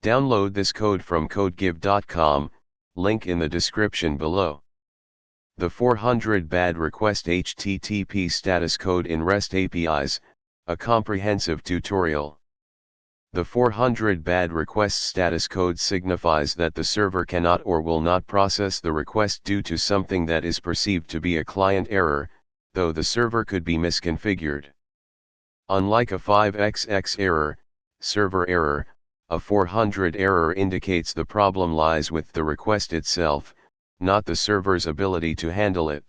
Download this code from codegive.com, link in the description below. The 400 bad request HTTP status code in REST APIs, a comprehensive tutorial. The 400 bad request status code signifies that the server cannot or will not process the request due to something that is perceived to be a client error, though the server could be misconfigured. Unlike a 5xx error, server error, a 400 error indicates the problem lies with the request itself, not the server's ability to handle it.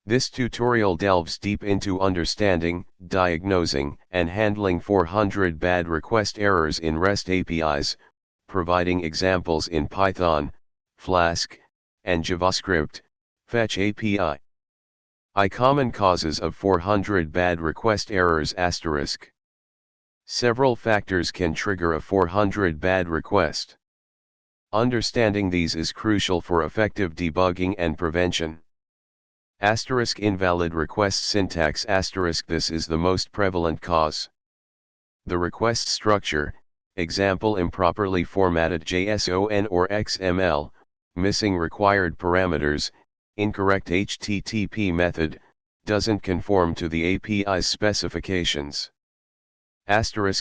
This tutorial delves deep into understanding, diagnosing, and handling 400 bad request errors in REST APIs, providing examples in Python, Flask, and JavaScript, Fetch API. Common causes of 400 bad request errors *. Several factors can trigger a 400 bad request. Understanding these is crucial for effective debugging and prevention. Invalid request syntax *. This is the most prevalent cause. The request structure, example improperly formatted JSON or XML, missing required parameters, incorrect HTTP method, doesn't conform to the API's specifications.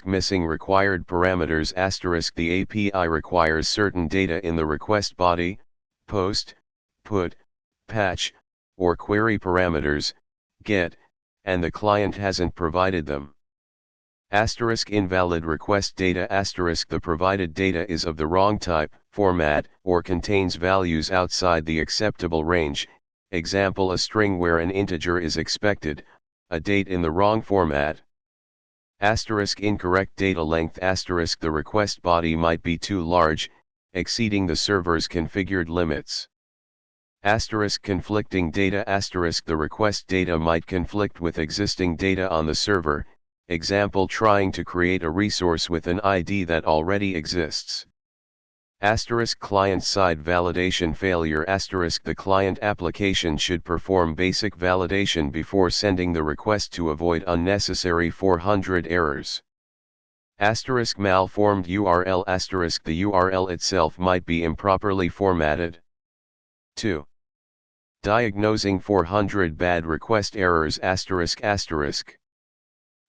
Missing required parameters *. The API requires certain data in the request body, post, put, patch, or query parameters, get, and the client hasn't provided them. Invalid request data *. The provided data is of the wrong type, format, or contains values outside the acceptable range, example a string where an integer is expected, a date in the wrong format. Incorrect data length *. The request body might be too large, exceeding the server's configured limits. Conflicting data *. The request data might conflict with existing data on the server, example trying to create a resource with an ID that already exists. Client-side validation failure *. The client application should perform basic validation before sending the request to avoid unnecessary 400 errors. Malformed URL *. The URL itself might be improperly formatted. 2. Diagnosing 400 bad request errors ***.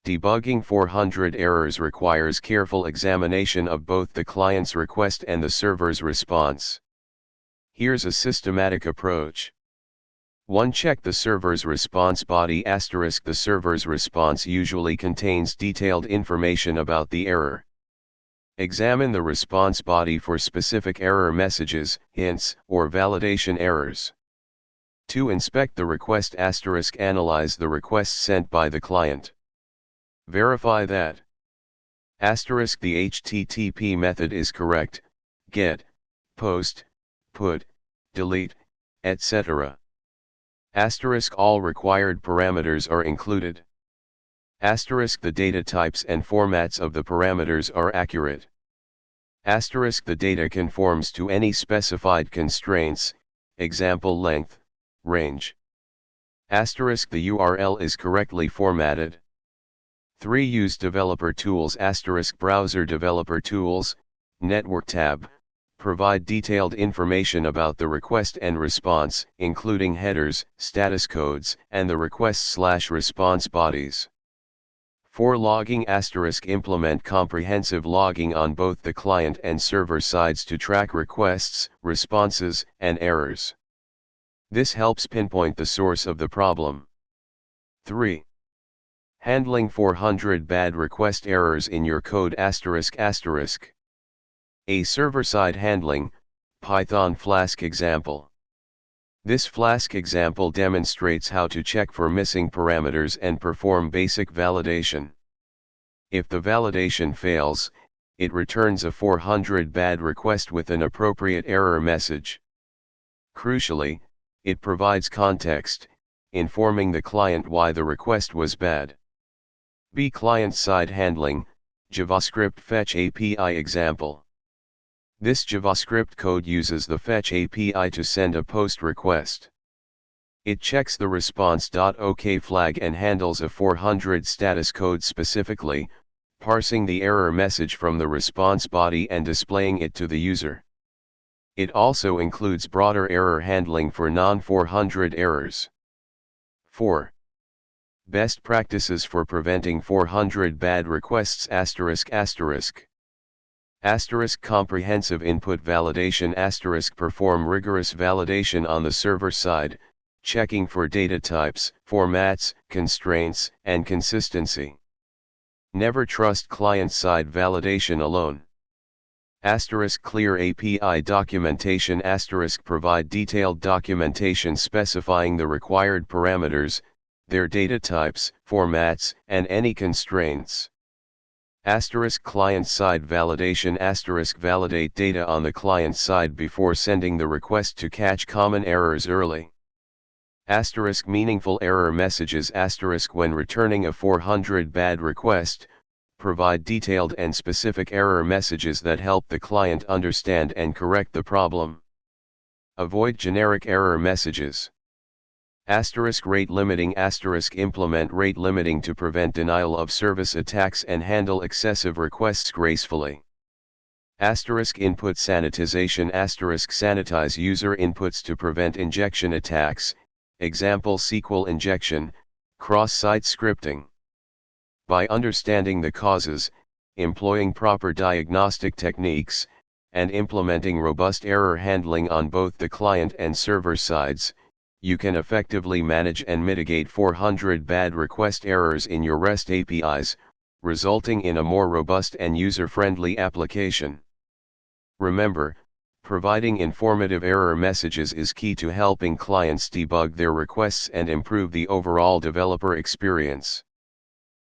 Debugging 400 errors requires careful examination of both the client's request and the server's response. Here's a systematic approach. 1. Check the server's response body **. The server's response usually contains detailed information about the error. Examine the response body for specific error messages, hints, or validation errors. 2. Inspect the request *. Analyze the request sent by the client. Verify that the HTTP method is correct, get, post, put, delete, etc. All required parameters are included. The data types and formats of the parameters are accurate. The data conforms to any specified constraints, example length, range. The URL is correctly formatted. 3. Use developer tools * browser developer tools, network tab, provide detailed information about the request and response, including headers, status codes, and the request/response bodies. 4. Logging * implement comprehensive logging on both the client and server sides to track requests, responses, and errors. This helps pinpoint the source of the problem. 3. Handling 400 bad request errors in your code ***. A server-side handling, Python Flask example. This Flask example demonstrates how to check for missing parameters and perform basic validation. If the validation fails, it returns a 400 bad request with an appropriate error message. Crucially, it provides context, informing the client why the request was bad. B. Client-side handling, JavaScript Fetch API example. This JavaScript code uses the Fetch API to send a POST request. It checks the response.OK flag and handles a 400 status code specifically, parsing the error message from the response body and displaying it to the user. It also includes broader error handling for non-400 errors. 4. Best practices for preventing 400 bad requests ****. Comprehensive input validation ***. Perform rigorous validation on the server side, checking for data types, formats, constraints, and consistency. Never trust client-side validation alone. Clear API documentation Provide detailed documentation specifying the required parameters, their data types, formats, and any constraints. Client-side validation Validate data on the client side before sending the request to catch common errors early. Meaningful error messages When returning a 400 bad request, provide detailed and specific error messages that help the client understand and correct the problem. Avoid generic error messages. Rate limiting Implement rate limiting to prevent denial of service attacks and handle excessive requests gracefully. Input sanitization Sanitize user inputs to prevent injection attacks, example SQL injection, cross-site scripting. By understanding the causes, employing proper diagnostic techniques, and implementing robust error handling on both the client and server sides, you can effectively manage and mitigate 400 bad request errors in your REST APIs, resulting in a more robust and user-friendly application. Remember, providing informative error messages is key to helping clients debug their requests and improve the overall developer experience.